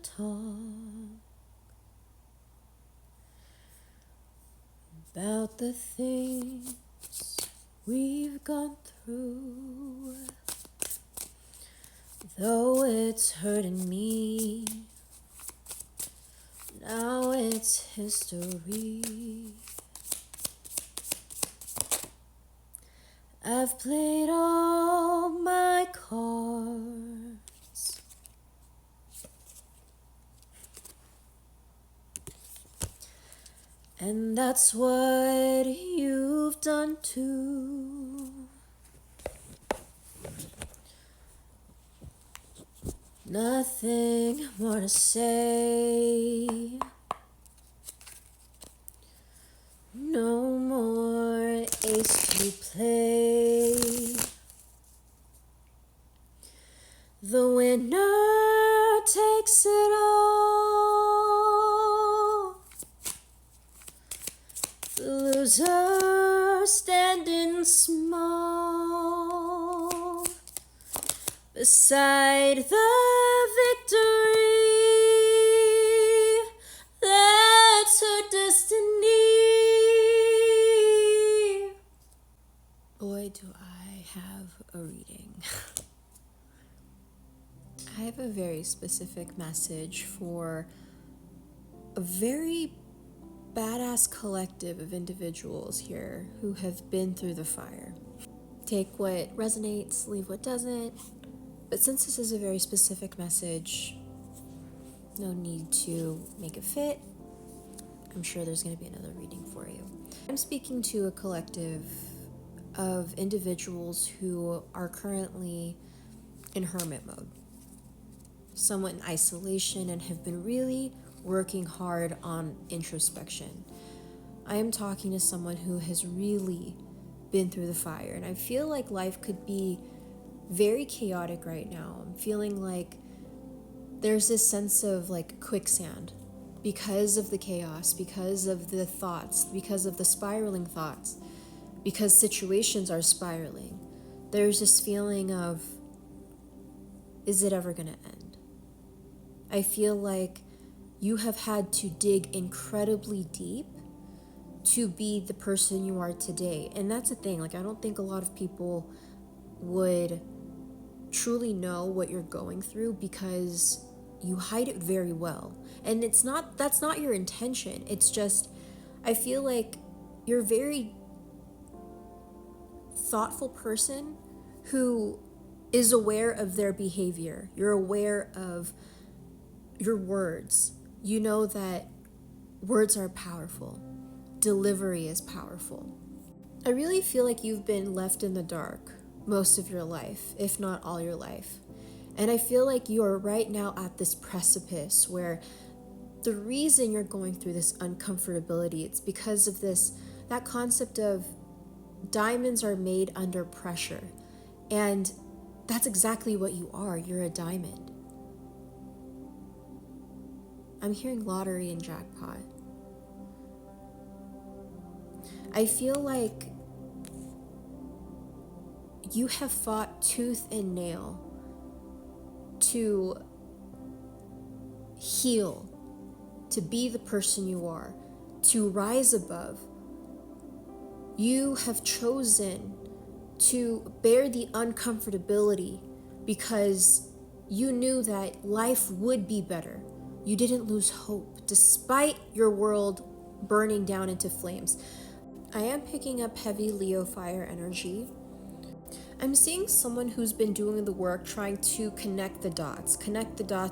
talk about the things we've gone through. Though it's hurting me, now it's history. I've played all my cards, and that's what you've done too. Nothing more to say. No more ace to play. The winner takes it all. The loser standing small beside the victory. That's her destiny. Boy, do I have a reading. I have a very specific message for a very badass collective of individuals here who have been through the fire. Take what resonates, leave what doesn't. But since this is a very specific message, no need to make it fit. I'm sure there's going to be another reading for you. I'm speaking to a collective of individuals who are currently in hermit mode, somewhat in isolation, and have been really working hard on introspection. I am talking to someone who has really been through the fire, and I feel like life could be very chaotic right now. I'm feeling like there's this sense of like quicksand because of the chaos, because of the thoughts, because of the spiraling thoughts, because situations are spiraling. There's this feeling of, is it ever going to end? I feel like you have had to dig incredibly deep to be the person you are today. And that's the thing, like I don't think a lot of people would truly know what you're going through because you hide it very well. And that's not your intention. It's just, I feel like you're a very thoughtful person who is aware of their behavior. You're aware of your words. You know that words are powerful. Delivery is powerful. I really feel like you've been left in the dark most of your life, if not all your life. And I feel like you are right now at this precipice where the reason you're going through this uncomfortability, it's because of that concept of diamonds are made under pressure. And that's exactly what you are. You're a diamond. I'm hearing lottery and jackpot. I feel like you have fought tooth and nail to heal, to be the person you are, to rise above. You have chosen to bear the uncomfortability because you knew that life would be better. You didn't lose hope despite your world burning down into flames. I am picking up heavy Leo fire energy. I'm seeing someone who's been doing the work trying to connect the dots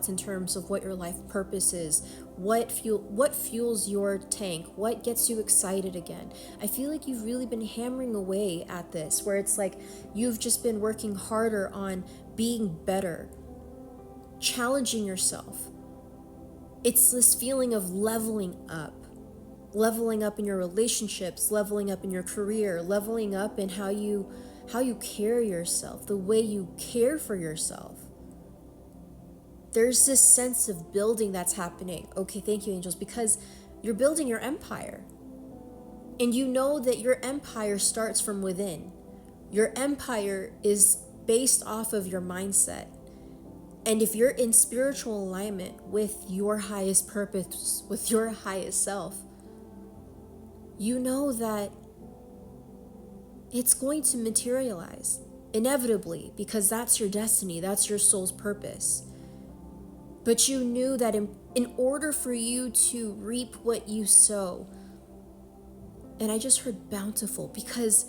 in terms of what your life purpose is, what fuels your tank, what gets you excited again. I feel like you've really been hammering away at this, where it's like you've just been working harder on being better, challenging yourself. It's this feeling of leveling up in your relationships, leveling up in your career, leveling up in how you carry yourself, the way you care for yourself. There's this sense of building that's happening. Okay, thank you, angels, because you're building your empire. And you know that your empire starts from within. Your empire is based off of your mindset. And if you're in spiritual alignment with your highest purpose, with your highest self, you know that it's going to materialize inevitably, because that's your destiny, that's your soul's purpose. But you knew that in order for you to reap what you sow, and I just heard bountiful, because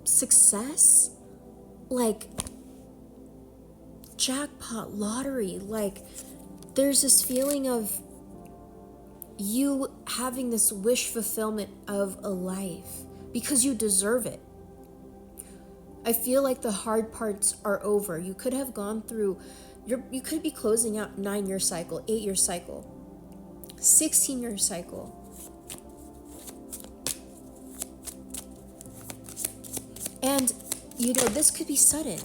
success, like jackpot, lottery, like there's this feeling of you having this wish fulfillment of a life because you deserve it. I feel like the hard parts are over. You could have gone through, you could be closing out 9-year cycle, 8-year cycle, 16-year cycle. And, this could be sudden.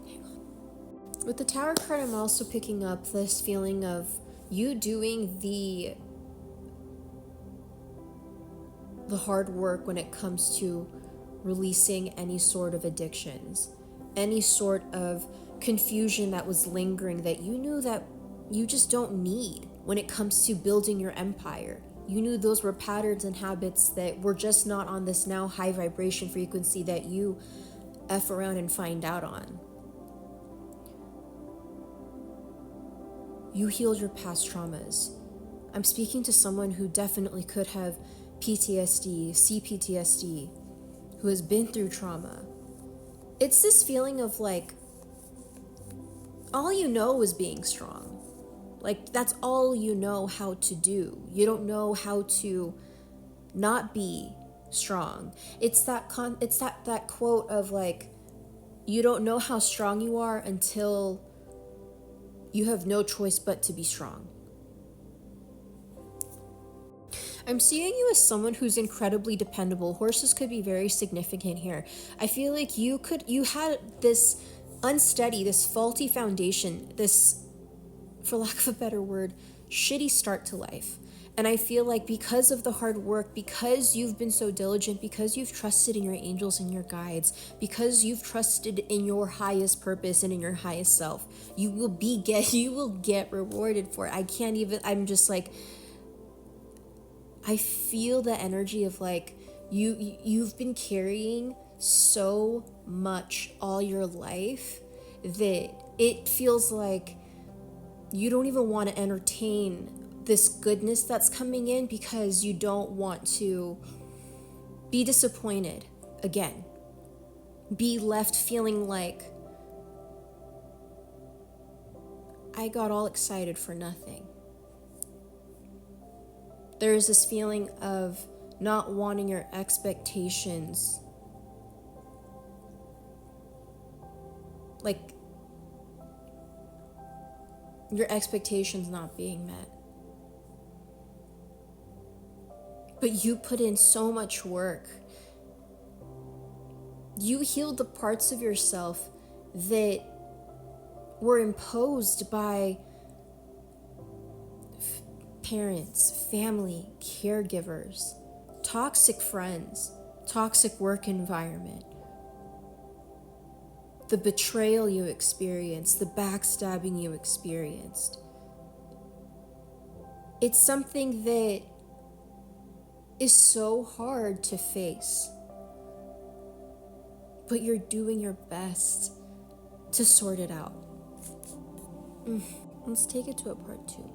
Hang on. With the Tower card, I'm also picking up this feeling of you doing the hard work when it comes to releasing any sort of addictions, any sort of confusion that was lingering that you knew that you just don't need when it comes to building your empire. You knew those were patterns and habits that were just not on this now high vibration frequency that you F around and find out on. You healed your past traumas. I'm speaking to someone who definitely could have PTSD, CPTSD, who has been through trauma. It's this feeling of like, all you know is being strong. Like, that's all you know how to do. You don't know how to not be strong. It's that quote of like, you don't know how strong you are until you have no choice but to be strong. I'm seeing you as someone who's incredibly dependable. Horses could be very significant here. I feel like you had this unsteady, this faulty foundation, this, for lack of a better word, shitty start to life. And I feel like because of the hard work, because you've been so diligent, because you've trusted in your angels and your guides, because you've trusted in your highest purpose and in your highest self, you will get rewarded for it. I'm just like, I feel the energy of like, you've been carrying so much all your life that it feels like you don't even want to entertain this goodness that's coming in, because you don't want to be disappointed again, be left feeling like I got all excited for nothing. There is this feeling of not wanting your expectations, like your expectations not being met. But you put in so much work. You healed the parts of yourself that were imposed by parents, family, caregivers, toxic friends, toxic work environment, the betrayal you experienced, the backstabbing you experienced. It's something that is so hard to face, but you're doing your best to sort it out. Let's take it to a part 2.